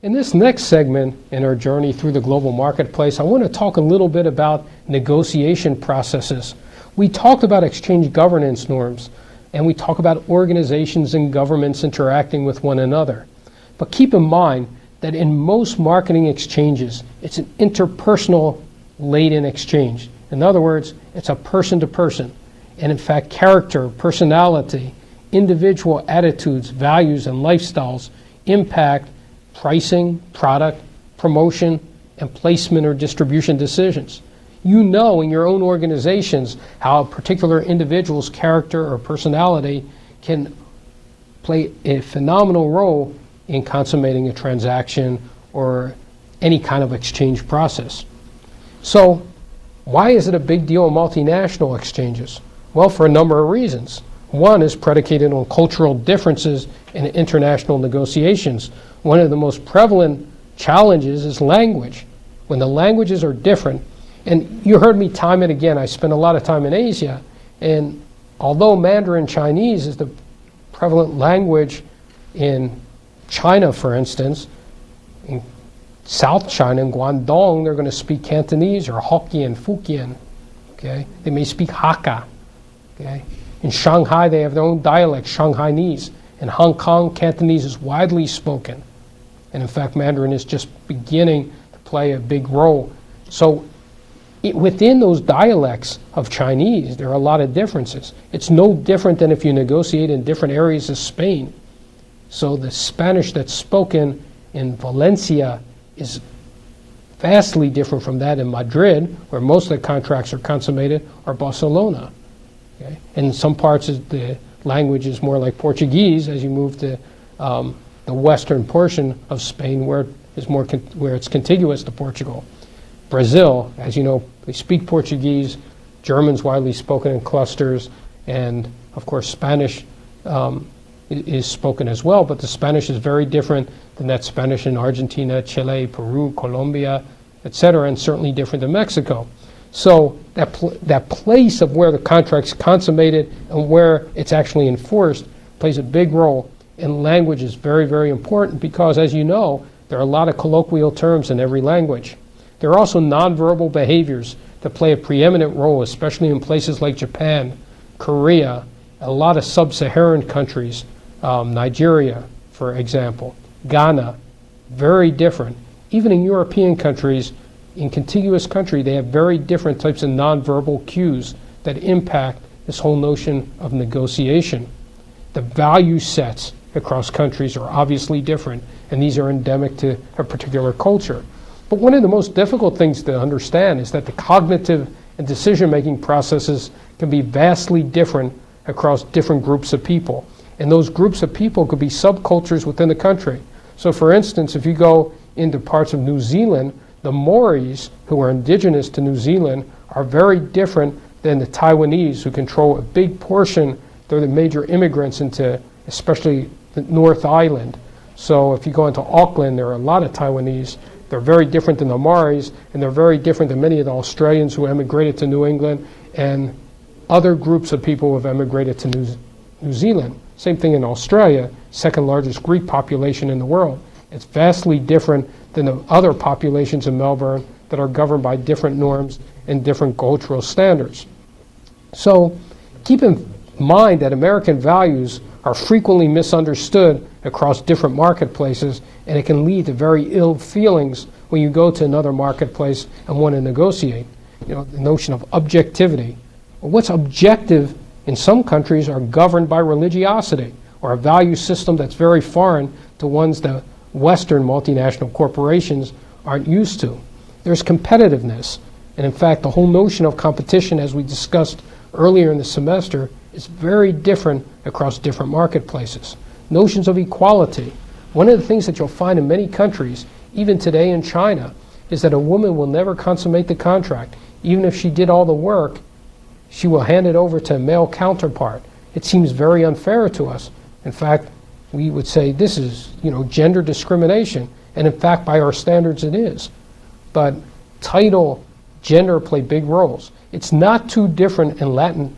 In this next segment in our journey through the global marketplace, I want to talk a little bit about negotiation processes. We talked about exchange governance norms, and we talk about organizations and governments interacting with one another. But keep in mind that in most marketing exchanges, it's an interpersonal laden exchange. In other words, it's a person to person. And in fact, character, personality, individual attitudes, values, and lifestyles impact pricing, product, promotion, and placement or distribution decisions. You know in your own organizations how a particular individual's character or personality can play a phenomenal role in consummating a transaction or any kind of exchange process. So why is it a big deal in multinational exchanges? Well, for a number of reasons. One is predicated on cultural differences in international negotiations. One of the most prevalent challenges is language. When the languages are different, and you heard me time and again, I spent a lot of time in Asia, and although Mandarin Chinese is the prevalent language in China, for instance, in South China, in Guangdong, they're going to speak Cantonese or Hokkien, Fujian. Okay? They may speak Hakka. Okay? In Shanghai, they have their own dialect, Shanghainese. In Hong Kong, Cantonese is widely spoken. And in fact, Mandarin is just beginning to play a big role. So within those dialects of Chinese, there are a lot of differences. It's no different than if you negotiate in different areas of Spain. So the Spanish that's spoken in Valencia is vastly different from that in Madrid, where most of the contracts are consummated, or Barcelona. Okay? In some parts, the language is more like Portuguese as you move to the western portion of Spain, where it's contiguous to Portugal. Brazil, as you know, they speak Portuguese. German's widely spoken in clusters, and of course Spanish is spoken as well, but the Spanish is very different than that Spanish in Argentina, Chile, Peru, Colombia, etc., and certainly different than Mexico. So that place of where the contract's consummated and where it's actually enforced plays a big role, and language is very, very important because, as you know, there are a lot of colloquial terms in every language. There are also nonverbal behaviors that play a preeminent role, especially in places like Japan, Korea, a lot of sub-Saharan countries, Nigeria, for example, Ghana, very different. Even in European countries, in contiguous country, they have very different types of nonverbal cues that impact this whole notion of negotiation. The value sets across countries are obviously different, and these are endemic to a particular culture. But one of the most difficult things to understand is that the cognitive and decision-making processes can be vastly different across different groups of people. And those groups of people could be subcultures within the country. So for instance, if you go into parts of New Zealand, the Maoris, who are indigenous to New Zealand, are very different than the Taiwanese, who control a big portion. They're the major immigrants into especially the North Island. So if you go into Auckland, there are a lot of Taiwanese. They're very different than the Maoris, and they're very different than many of the Australians who emigrated to New England and other groups of people who have emigrated to New Zealand. Same thing in Australia, second largest Greek population in the world. It's vastly different than the other populations in Melbourne that are governed by different norms and different cultural standards. So keep in mind that American values are frequently misunderstood across different marketplaces, and it can lead to very ill feelings when you go to another marketplace and want to negotiate. You know, the notion of objectivity. Well, what's objective in some countries are governed by religiosity or a value system that's very foreign to ones that Western multinational corporations aren't used to. There's competitiveness, and in fact the whole notion of competition, as we discussed earlier in the semester, is very different across different marketplaces. Notions of equality. One of the things that you'll find in many countries, even today in China, is that a woman will never consummate the contract. Even if she did all the work, she will hand it over to a male counterpart. It seems very unfair to us. In fact, we would say this is, gender discrimination, and in fact, by our standards, it is. But title, gender play big roles. It's not too different in Latin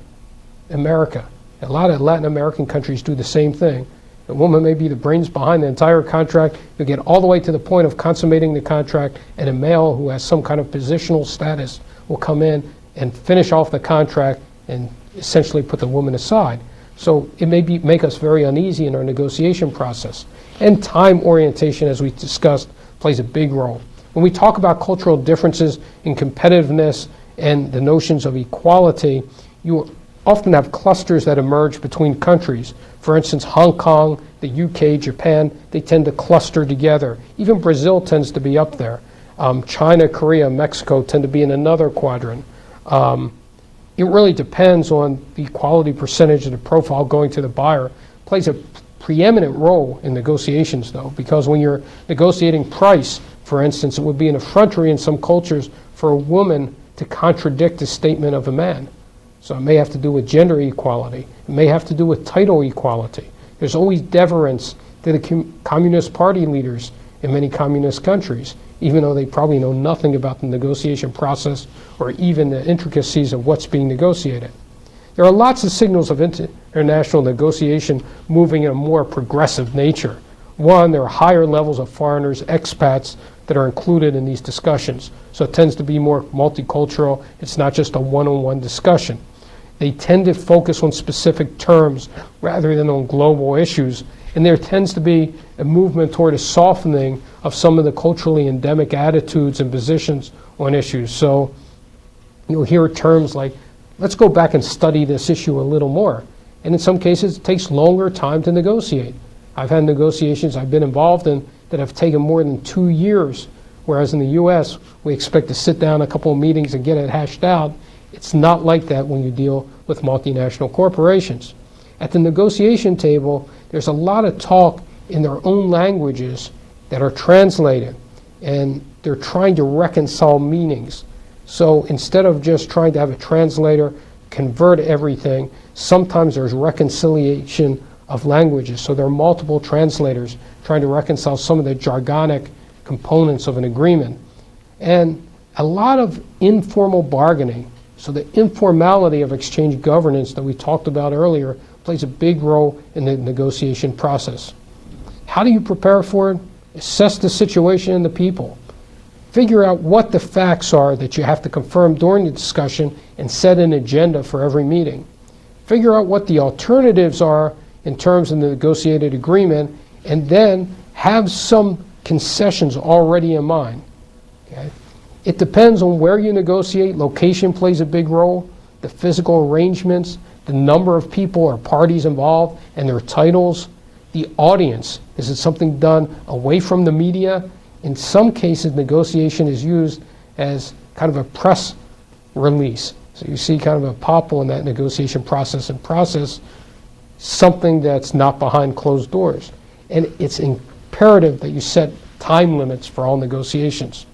America. A lot of Latin American countries do the same thing. The woman may be the brains behind the entire contract. You'll get all the way to the point of consummating the contract, and a male who has some kind of positional status will come in and finish off the contract and essentially put the woman aside. So it may make us very uneasy in our negotiation process. And time orientation, as we discussed, plays a big role. When we talk about cultural differences in competitiveness and the notions of equality, you often have clusters that emerge between countries. For instance, Hong Kong, the UK, Japan, they tend to cluster together. Even Brazil tends to be up there. China, Korea, Mexico tend to be in another quadrant. It really depends on the equality percentage of the profile going to the buyer. It plays a preeminent role in negotiations, though, because when you're negotiating price, for instance, it would be an effrontery in some cultures for a woman to contradict the statement of a man. So it may have to do with gender equality. It may have to do with title equality. There's always deference to the Communist Party leaders in many communist countries, even though they probably know nothing about the negotiation process or even the intricacies of what's being negotiated. There are lots of signals of international negotiation moving in a more progressive nature. One, there are higher levels of foreigners, expats, that are included in these discussions. So it tends to be more multicultural. It's not just a one-on-one discussion. They tend to focus on specific terms rather than on global issues. And there tends to be a movement toward a softening of some of the culturally endemic attitudes and positions on issues. So you'll hear terms like, let's go back and study this issue a little more. And in some cases, it takes longer time to negotiate. I've had negotiations I've been involved in that have taken more than 2 years, whereas in the U.S., we expect to sit down a couple of meetings and get it hashed out. It's not like that when you deal with multinational corporations. At the negotiation table, there's a lot of talk in their own languages that are translated, and they're trying to reconcile meanings. So instead of just trying to have a translator convert everything, sometimes there's reconciliation of languages. So there are multiple translators trying to reconcile some of the jargonic components of an agreement. And a lot of informal bargaining, so the informality of exchange governance that we talked about earlier, plays a big role in the negotiation process. How do you prepare for it? Assess the situation and the people. Figure out what the facts are that you have to confirm during the discussion and set an agenda for every meeting. Figure out what the alternatives are in terms of the negotiated agreement, and then have some concessions already in mind. Okay? It depends on where you negotiate. Location plays a big role. The physical arrangements, the number of people or parties involved, and their titles. The audience. Is it something done away from the media? In some cases, negotiation is used as kind of a press release. So you see kind of a pop on that negotiation process and process something that's not behind closed doors. And it's imperative that you set time limits for all negotiations.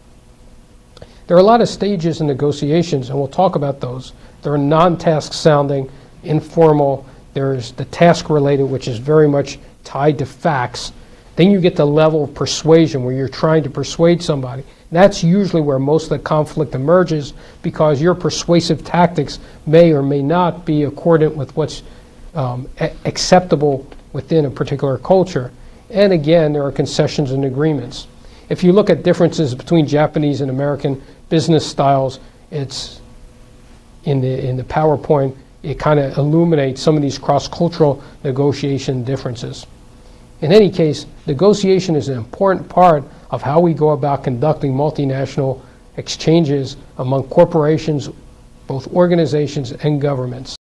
There are a lot of stages in negotiations, and we'll talk about those. There are non-task sounding, informal. There's the task related, which is very much tied to facts. Then you get the level of persuasion where you're trying to persuade somebody. That's usually where most of the conflict emerges, because your persuasive tactics may or may not be accordant with what's acceptable within a particular culture. And again, there are concessions and agreements. If you look at differences between Japanese and American business styles, it's in the PowerPoint, it kind of illuminates some of these cross-cultural negotiation differences. In any case, negotiation is an important part of how we go about conducting multinational exchanges among corporations, both organizations and governments.